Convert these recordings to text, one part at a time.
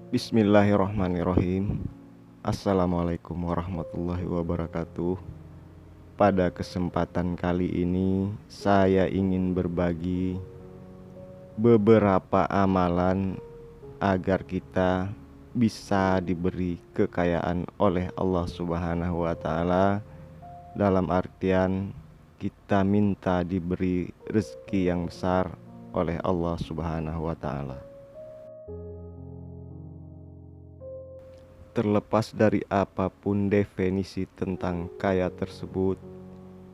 Bismillahirrahmanirrahim. Assalamualaikum warahmatullahi wabarakatuh. Pada kesempatan kali ini saya ingin berbagi beberapa amalan agar kita bisa diberi kekayaan oleh Allah Subhanahu wa taala, dalam artian kita minta diberi rezeki yang besar oleh Allah Subhanahu wa taala. Terlepas dari apapun definisi tentang kaya tersebut,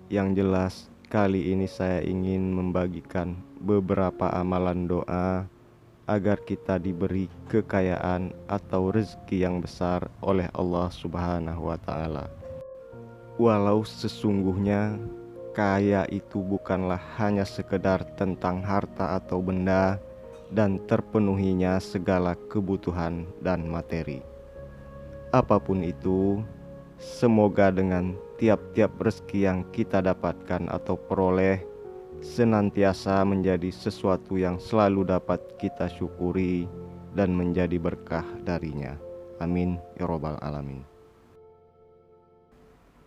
yang jelas kali ini saya ingin membagikan beberapa amalan doa agar kita diberi kekayaan atau rezeki yang besar oleh Allah Subhanahu wa taala. Walau sesungguhnya kaya itu bukanlah hanya sekedar tentang harta atau benda dan terpenuhinya segala kebutuhan dan materi. Apapun itu, semoga dengan tiap-tiap rezeki yang kita dapatkan atau peroleh senantiasa menjadi sesuatu yang selalu dapat kita syukuri dan menjadi berkah darinya. Amin ya robbal alamin.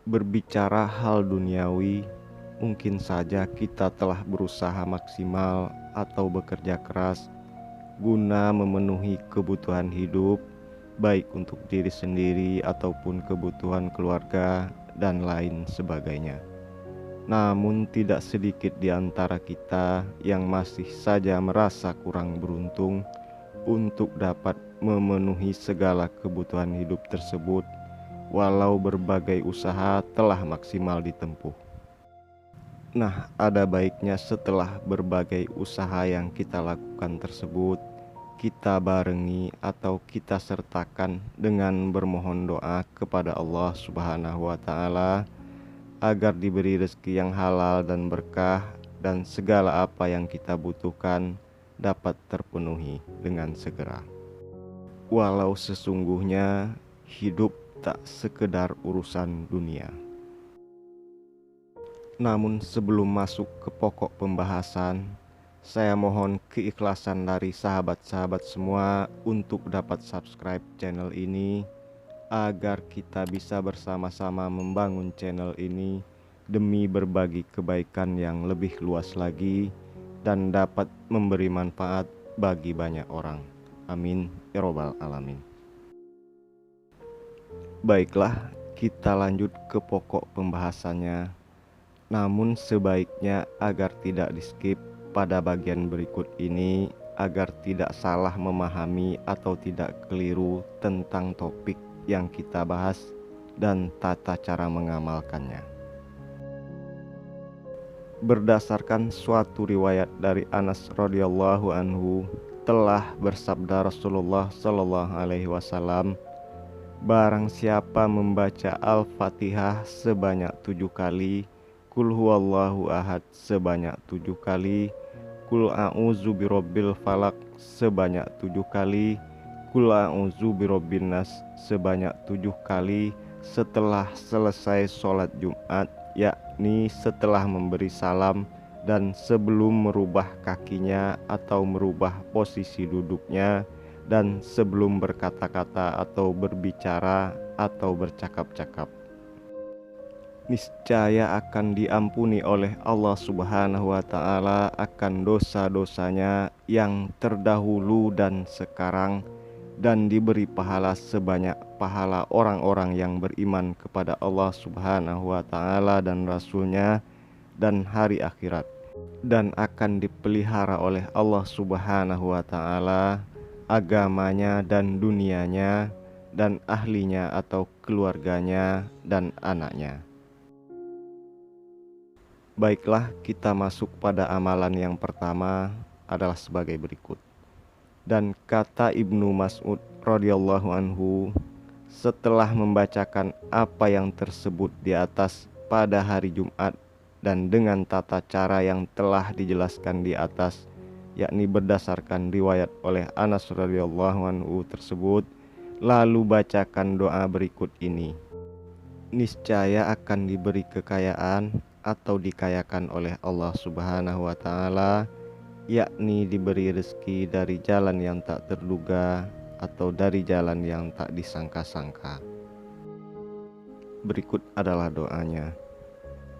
Berbicara hal duniawi, mungkin saja kita telah berusaha maksimal atau bekerja keras guna memenuhi kebutuhan hidup, baik untuk diri sendiri ataupun kebutuhan keluarga dan lain sebagainya. Namun tidak sedikit di antara kita yang masih saja merasa kurang beruntung untuk dapat memenuhi segala kebutuhan hidup tersebut, walau berbagai usaha telah maksimal ditempuh. Nah, ada baiknya setelah berbagai usaha yang kita lakukan tersebut, kita barengi atau kita sertakan dengan bermohon doa kepada Allah Subhanahu wa taala agar diberi rezeki yang halal dan berkah dan segala apa yang kita butuhkan dapat terpenuhi dengan segera. Walau sesungguhnya hidup tak sekedar urusan dunia. Namun sebelum masuk ke pokok pembahasan, saya mohon keikhlasan dari sahabat-sahabat semua untuk dapat subscribe channel ini agar kita bisa bersama-sama membangun channel ini demi berbagi kebaikan yang lebih luas lagi dan dapat memberi manfaat bagi banyak orang. Amin ya robbal alamin. Baiklah, kita lanjut ke pokok pembahasannya. Namun sebaiknya agar tidak di-skip pada bagian berikut ini agar tidak salah memahami atau tidak keliru tentang topik yang kita bahas dan tata cara mengamalkannya. Berdasarkan suatu riwayat dari Anas radhiyallahu anhu, telah bersabda Rasulullah sallallahu alaihi wasallam, barang siapa membaca Al-Fatihah sebanyak 7 kali, Qul huwallahu ahad sebanyak 7 kali, Qul a'udzu birabbil falaq sebanyak 7 kali, Qul a'udzu birabbin nas sebanyak 7 kali setelah selesai sholat Jumat, yakni setelah memberi salam dan sebelum merubah kakinya atau merubah posisi duduknya, dan sebelum berkata-kata atau berbicara atau bercakap-cakap. Niscaya akan diampuni oleh Allah Subhanahu wa taala akan dosa-dosanya yang terdahulu dan sekarang, dan diberi pahala sebanyak pahala orang-orang yang beriman kepada Allah Subhanahu wa taala dan Rasul-Nya dan hari akhirat, dan akan dipelihara oleh Allah Subhanahu wa taala agamanya dan dunianya dan ahlinya atau keluarganya dan anaknya. Baiklah, kita masuk pada amalan yang pertama adalah sebagai berikut. Dan kata Ibnu Mas'ud radhiyallahu anhu, setelah membacakan apa yang tersebut di atas pada hari Jumat dan dengan tata cara yang telah dijelaskan di atas, yakni berdasarkan riwayat oleh Anas radhiyallahu anhu tersebut, lalu bacakan doa berikut ini. Niscaya akan diberi kekayaan atau dikayakan oleh Allah Subhanahu wa taala, yakni diberi rezeki dari jalan yang tak terduga, atau dari jalan yang tak disangka-sangka. Berikut adalah doanya.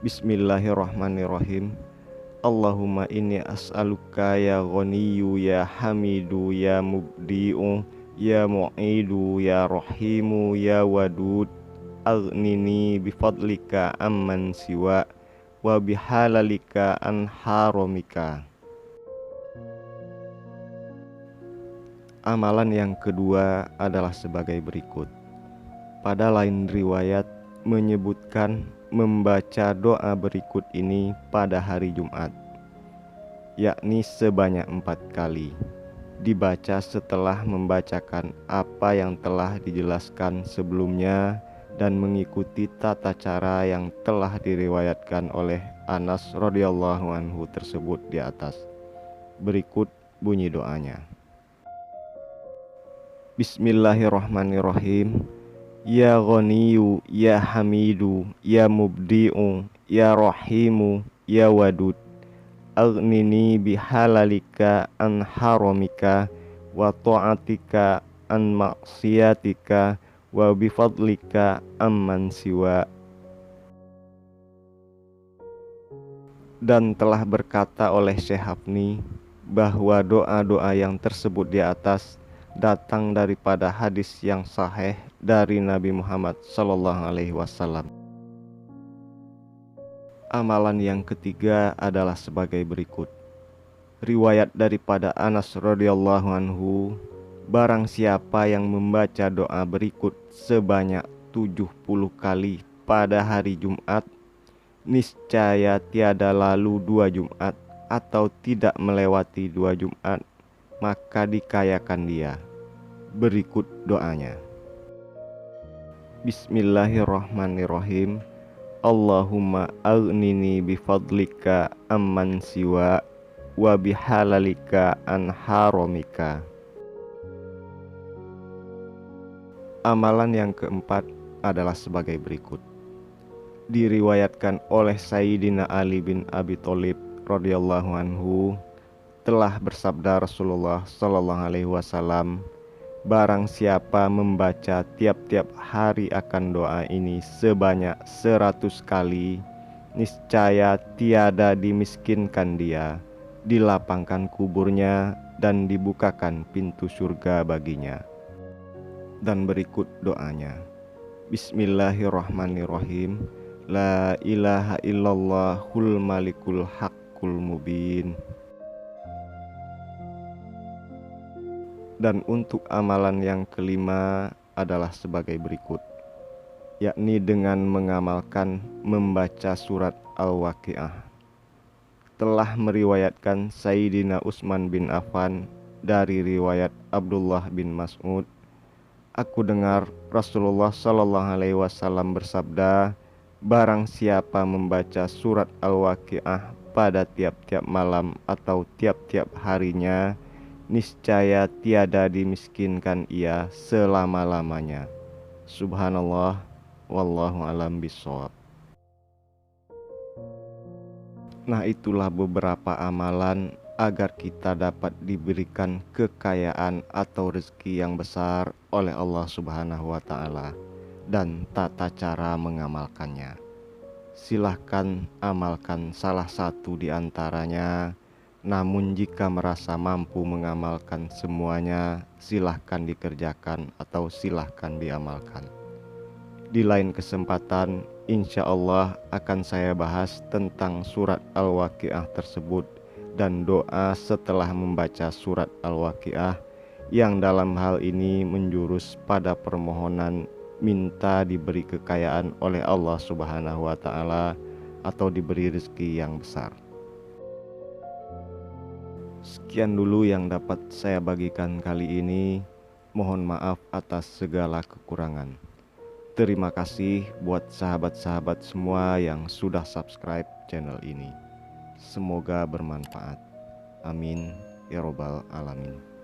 Bismillahirrahmanirrahim. Allahumma inni as'aluka ya ghaniyyu ya hamidu ya mubdi'u ya mu'idu ya rahimu ya wadud aghnini bifadlika amman siwa wa bihalalika an haramika. Amalan yang kedua adalah sebagai berikut. Pada lain riwayat menyebutkan membaca doa berikut ini pada hari Jumat, yakni sebanyak 4 kali, dibaca setelah membacakan apa yang telah dijelaskan sebelumnya dan mengikuti tata cara yang telah diriwayatkan oleh Anas radhiyallahu anhu tersebut di atas. Berikut bunyi doanya. Bismillahirrahmanirrahim. Ya ghaniyyu ya hamidu ya mubdi'u ya rahimu ya wadud aghnini bihalalika an haramika wa ta'atika an maksiatika wa bifadlika amman siwa. Dan telah berkata oleh Syekh Hafni bahwa doa-doa yang tersebut di atas datang daripada hadis yang sahih dari Nabi Muhammad SAW. Amalan yang ketiga adalah sebagai berikut. Riwayat daripada Anas radhiyallahu anhu, barang siapa yang membaca doa berikut sebanyak 70 kali pada hari Jumat, niscaya tiada lalu 2 Jumat atau tidak melewati 2 Jumat, maka dikayakan dia. Berikut doanya. Bismillahirrahmanirrahim. Allahumma aghnini bifadlika amman siwa wa bihalalika an haramika. Amalan yang keempat adalah sebagai berikut. Diriwayatkan oleh Sayyidina Ali bin Abi Thalib radhiyallahu anhu, telah bersabda Rasulullah sallallahu alaihi wasallam, barang siapa membaca tiap-tiap hari akan doa ini sebanyak 100 kali, niscaya tiada dimiskinkan dia, dilapangkan kuburnya dan dibukakan pintu surga baginya. Dan berikut doanya. Bismillahirrahmanirrahim. La ilaha illallahul malikul haqqul mubin. Dan untuk amalan yang kelima adalah sebagai berikut, yakni dengan mengamalkan membaca surat Al-Waqiah. Telah meriwayatkan Sayyidina Utsman bin Affan dari riwayat Abdullah bin Mas'ud, aku dengar Rasulullah sallallahu alaihi wasallam bersabda, barang siapa membaca surat Al-Waqiah pada tiap-tiap malam atau tiap-tiap harinya, niscaya tiada dimiskinkan ia selama-lamanya. Subhanallah, wallahu alam bishawab. Nah, itulah beberapa amalan agar kita dapat diberikan kekayaan atau rezeki yang besar oleh Allah Subhanahu wa Ta'ala, dan tata cara mengamalkannya. Silahkan amalkan salah satu di antaranya. Namun jika merasa mampu mengamalkan semuanya, silahkan dikerjakan atau silahkan diamalkan. Di lain kesempatan, insya Allah akan saya bahas tentang surat Al-Waqiah tersebut dan doa setelah membaca surat Al-Waqiah, yang dalam hal ini menjurus pada permohonan minta diberi kekayaan oleh Allah Subhanahu wa Ta'ala atau diberi rezeki yang besar. Sekian dulu yang dapat saya bagikan kali ini. Mohon maaf atas segala kekurangan. Terima kasih buat sahabat-sahabat semua yang sudah subscribe channel ini. Semoga bermanfaat. Amin ya robbal alamin.